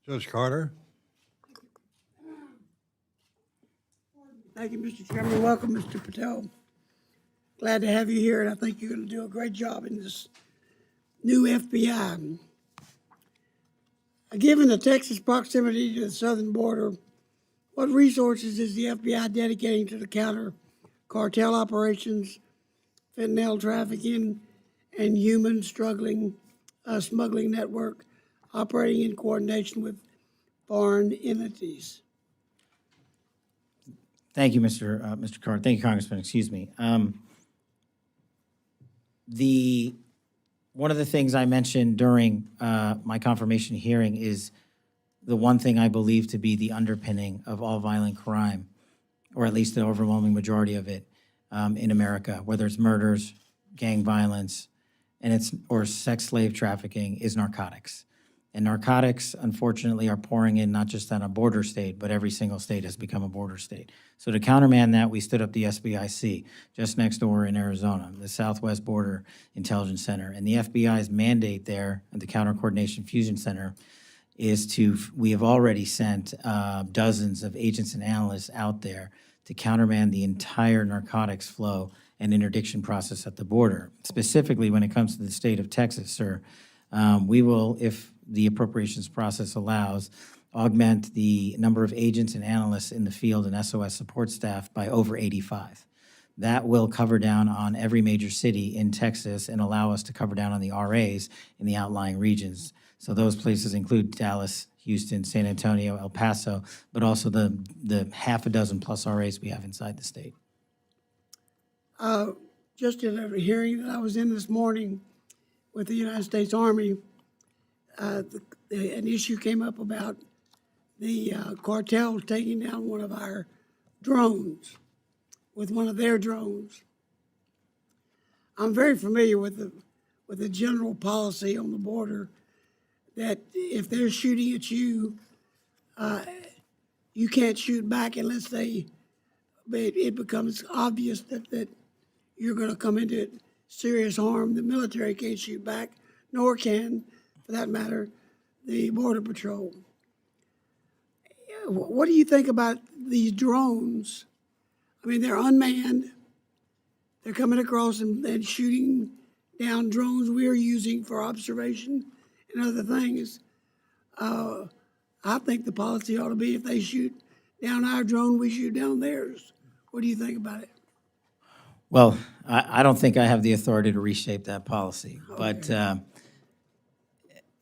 Judge Carter. Thank you, Mr. Chairman. Welcome, Mr. Patel. Glad to have you here, and I think you're going to do a great job in this new FBI. Given the Texas proximity to the southern border, what resources is the FBI dedicating to the counter cartel operations, fentanyl trafficking, and human smuggling network operating in coordination with foreign entities? Thank you, Mr. Carter. Thank you, Congressman. Excuse me. One of the things I mentioned during my confirmation hearing is the one thing I believe to be the underpinning of all violent crime, or at least the overwhelming majority of it in America, whether it's murders, gang violence, or sex slave trafficking, is narcotics. And narcotics, unfortunately, are pouring in not just on a border state, but every single state has become a border state. So to countermand that, we stood up the SBIC just next door in Arizona, the Southwest Border Intelligence Center. And the FBI's mandate there at the Counter Coordination Fusion Center is we have already sent dozens of agents and analysts out there to countermand the entire narcotics flow and interdiction process at the border. Specifically, when it comes to the state of Texas, sir, we will, if the appropriations process allows, augment the number of agents and analysts in the field and SOS support staff by over 85. That will cover down on every major city in Texas and allow us to cover down on the RAs in the outlying regions. So those places include Dallas, Houston, San Antonio, El Paso, but also the half a dozen plus RAs we have inside the state. Just in a hearing that I was in this morning with the United States Army, an issue came up about the cartel taking down one of our drones with one of their drones. I'm very familiar with the general policy on the border that if they're shooting at you, you can't shoot back unless it becomes obvious that you're going to come into serious harm. The military can't shoot back, nor can, for that matter, the Border Patrol. What do you think about these drones? I mean, they're unmanned. They're coming across and shooting down drones we're using for observation and other things. I think the policy ought to be if they shoot down our drone, we shoot down theirs. What do you think about it? Well, I don't think I have the authority to reshape that policy, but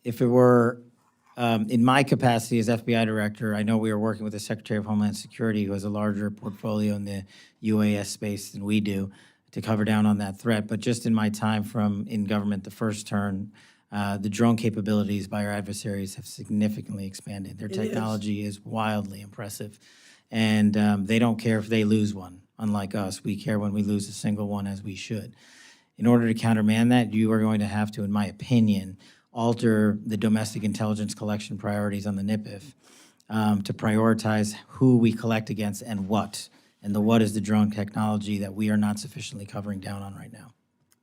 if it were in my capacity as FBI Director, I know we are working with the Secretary of Homeland Security, who has a larger portfolio in the UAS space than we do, to cover down on that threat. But just in my time in government, the first term, the drone capabilities by our adversaries have significantly expanded. Their technology is wildly impressive, and they don't care if they lose one. Unlike us, we care when we lose a single one, as we should. In order to countermand that, you are going to have to, in my opinion, alter the domestic intelligence collection priorities on the NIPIF to prioritize who we collect against and what. And the what is the drone technology that we are not sufficiently covering down on right now.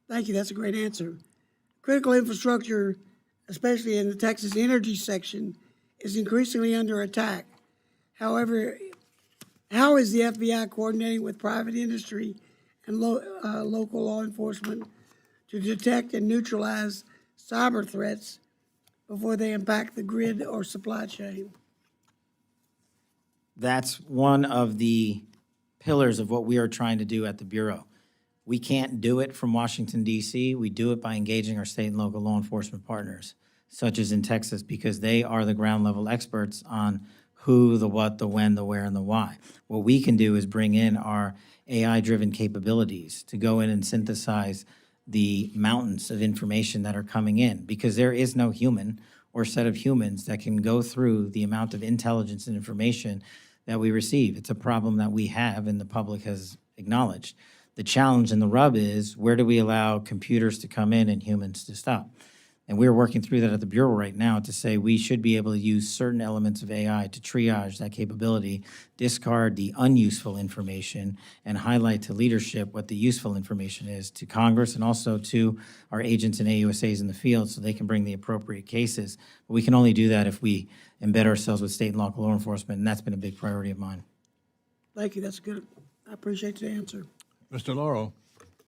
Thank you. That's a great answer. Critical infrastructure, especially in the Texas energy section, is increasingly under attack. However, how is the FBI coordinating with private industry and local law enforcement to detect and neutralize cyber threats before they impact the grid or supply chain? That's one of the pillars of what we are trying to do at the Bureau. We can't do it from Washington, D.C. We do it by engaging our state and local law enforcement partners, such as in Texas, because they are the ground level experts on who, the what, the when, the where, and the why. What we can do is bring in our AI-driven capabilities to go in and synthesize the mountains of information that are coming in, because there is no human or set of humans that can go through the amount of intelligence and information that we receive. It's a problem that we have and the public has acknowledged. The challenge and the rub is, where do we allow computers to come in and humans to stop? And we're working through that at the Bureau right now to say we should be able to use certain elements of AI to triage that capability, discard the unuseful information, and highlight to leadership what the useful information is to Congress and also to our agents and AUSAs in the field so they can bring the appropriate cases. But we can only do that if we embed ourselves with state and local law enforcement, and that's been a big priority of mine. Thank you, that's good. I appreciate the answer. Mr. Laurel.